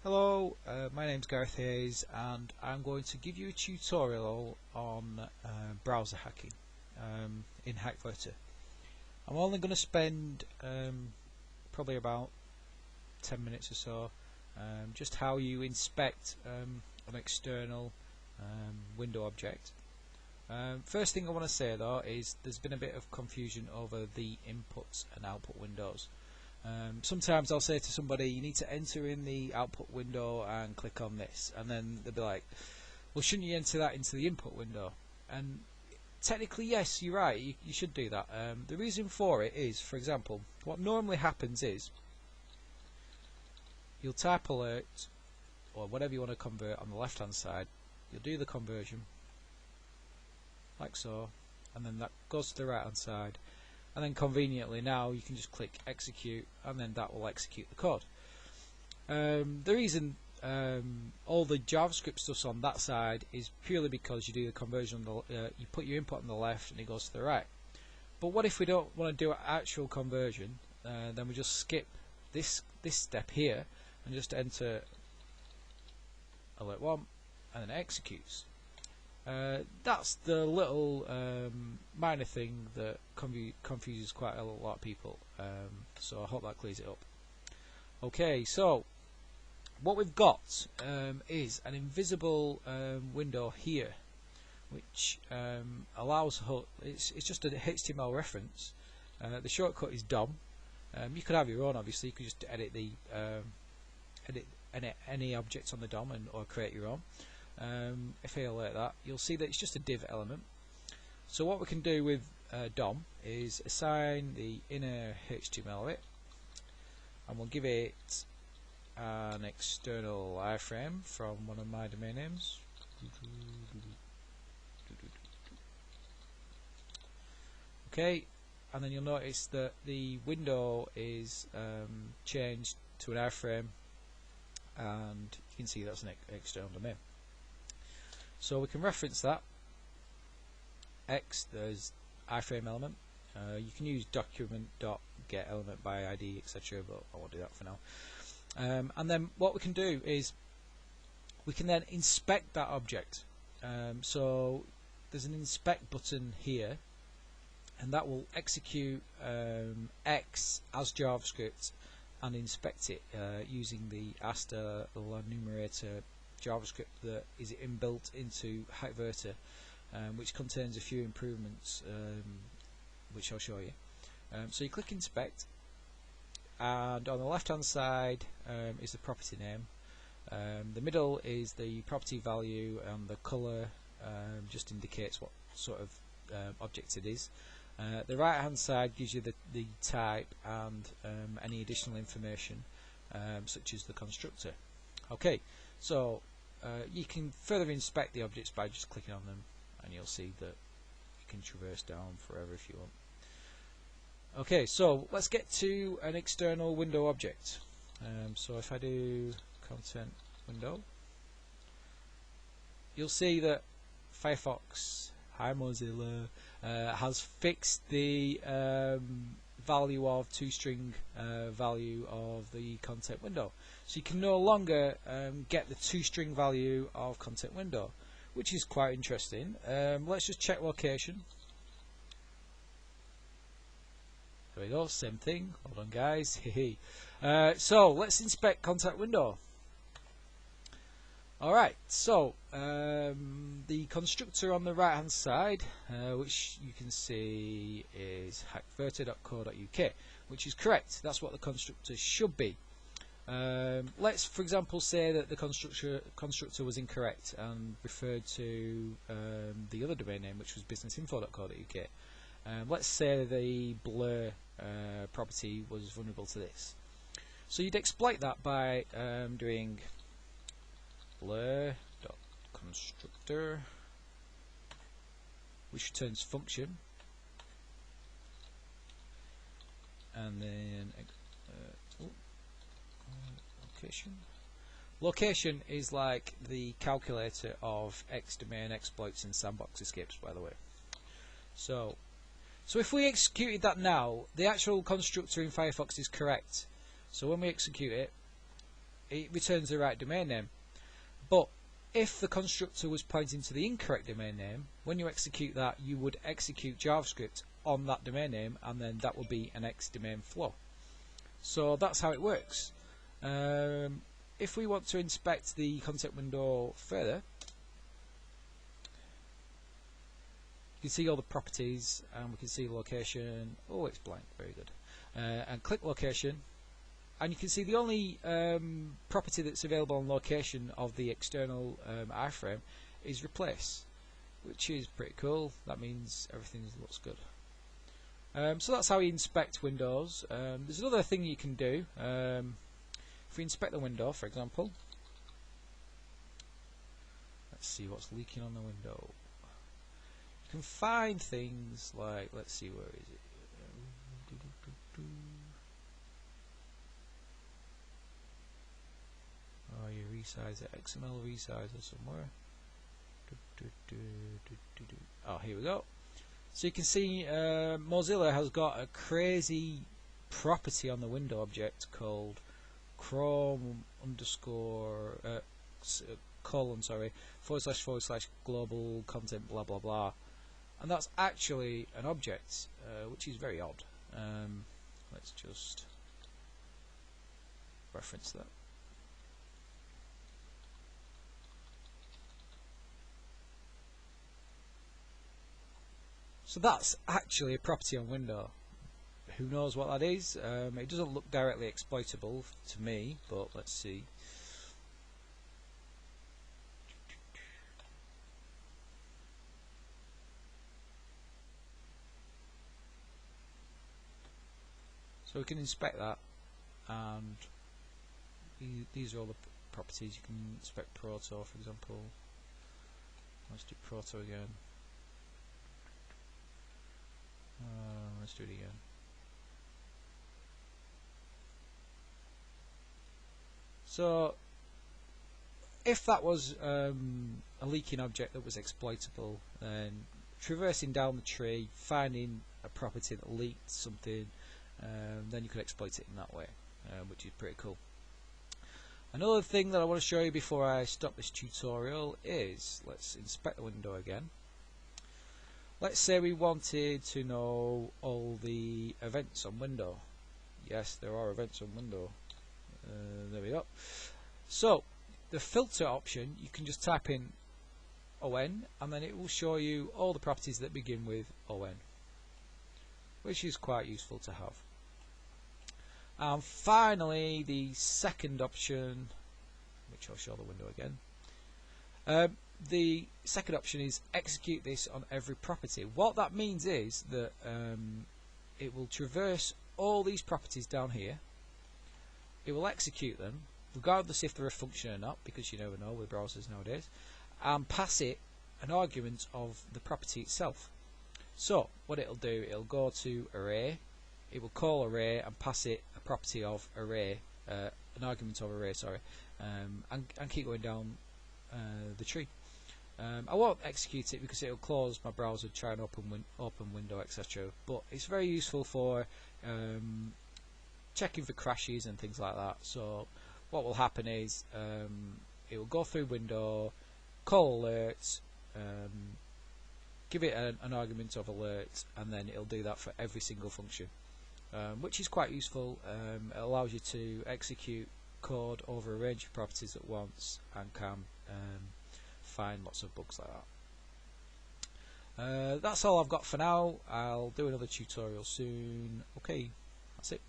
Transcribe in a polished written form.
Hello, my name's Gareth Hayes and I'm going to give you a tutorial on browser hacking in Hackvertor. I'm only going to spend probably about 10 minutes or so just how you inspect an external window object. First thing I want to say though is there's been a bit of confusion over the inputs and output windows. Sometimes I'll say to somebody, you need to enter in the output window and click on this, and then they'll be like, well, shouldn't you enter that into the input window? And technically yes, you're right, you should do that. The reason for it is, for example, what normally happens is you'll type alert or whatever you want to convert on the left hand side, you'll do the conversion like so, and then that goes to the right hand side. And then conveniently now you can just click execute and then that will execute the code. The reason all the JavaScript stuff's on that side is purely because you do the conversion on the, you put your input on the left and it goes to the right. But what if we don't want to do an actual conversion? Then we just skip this step here and just enter alert 1 and then it executes. That's the little minor thing that confuses quite a lot of people, so I hope that clears it up. Okay, so what we've got is an invisible window here which allows, it's just a HTML reference. The shortcut is DOM. You could have your own, obviously. You could just edit the edit any objects on the DOM or create your own. If I alert that, you'll see that it's just a div element. So what we can do with DOM is assign the inner HTML of it, and we'll give it an external iframe from one of my domain names. Okay, and then you'll notice that the window is changed to an iframe, and you can see that's an external domain. So we can reference that. X, there's iframe element. You can use document.get element by ID, etc., but I won't do that for now. And then what we can do is we can then inspect that object. So there's an inspect button here, and that will execute X as JavaScript and inspect it using the Asta enumerator JavaScript that is inbuilt into Hackvertor, which contains a few improvements which I'll show you. So you click inspect, and on the left hand side is the property name. The middle is the property value, and the colour just indicates what sort of object it is. The right hand side gives you the type and any additional information such as the constructor. Okay, so you can further inspect the objects by just clicking on them, and you'll see that you can traverse down forever if you want. Okay, so let's get to an external window object. So if I do content window, you'll see that Firefox, hi Mozilla, has fixed the value of toString value of the content window. So you can no longer get the toString value of content window, which is quite interesting. Let's just check location. There we go, same thing. Hold on guys. So let's inspect content window. Alright, so the constructor on the right hand side, which you can see is hackvertor.co.uk, which is correct. That's what the constructor should be. Let's, for example, say that the constructor was incorrect and referred to the other domain name, which was businessinfo.co.uk. Let's say the blur property was vulnerable to this. So you'd exploit that by doing blur.constructor, which returns function, and then location. Location is like the calculator of X domain exploits and sandbox escapes, by the way. So if we executed that now, the actual constructor in Firefox is correct. So when we execute it, it returns the right domain name. But if the constructor was pointing to the incorrect domain name, when you execute that, you would execute JavaScript on that domain name, and then that would be an X domain flow. So that's how it works. If we want to inspect the content window further, you can see all the properties, and we can see location. Oh, it's blank, very good. And click location, and you can see the only property that's available on location of the external iframe is replace, which is pretty cool. That means everything looks good. So that's how you inspect windows. There's another thing you can do. If we inspect the window, for example, let's see what's leaking on the window. You can find things like, let's see, where is it? Oh, you resize it, XML resizer somewhere. Oh, here we go. So you can see Mozilla has got a crazy property on the window object called Chrome underscore colon / global content blah blah blah, and that's actually an object, which is very odd. Let's just reference that. So that's actually a property on window. Who knows what that is? It doesn't look directly exploitable to me, but let's see. So we can inspect that, and these are all the properties. You can inspect Proto, for example. Let's do Proto again. Let's do it again. So if that was a leaking object that was exploitable, then traversing down the tree, finding a property that leaked something, then you could exploit it in that way, which is pretty cool. Another thing that I want to show you before I stop this tutorial is, let's inspect the window again. Let's say we wanted to know all the events on window. Yes, there are events on window. There we go. So the filter option, you can just type in ON, and then it will show you all the properties that begin with ON, which is quite useful to have. And finally, the second option, which I'll show the window again. The second option is execute this on every property. What that means is that it will traverse all these properties down here. It will execute them, regardless if they're a function or not, because you never know with browsers nowadays, and pass it an argument of the property itself. So what it'll do, it'll go to array, it will call array and pass it a property of array, an argument of array, sorry, and keep going down the tree. I won't execute it because it will close my browser, try and open window, etc. But it's very useful for checking for crashes and things like that. So what will happen is it will go through window, call alert, give it an argument of alert, and then it'll do that for every single function, which is quite useful. It allows you to execute code over a range of properties at once and can find lots of bugs like that. That's all I've got for now. I'll do another tutorial soon. Okay, that's it.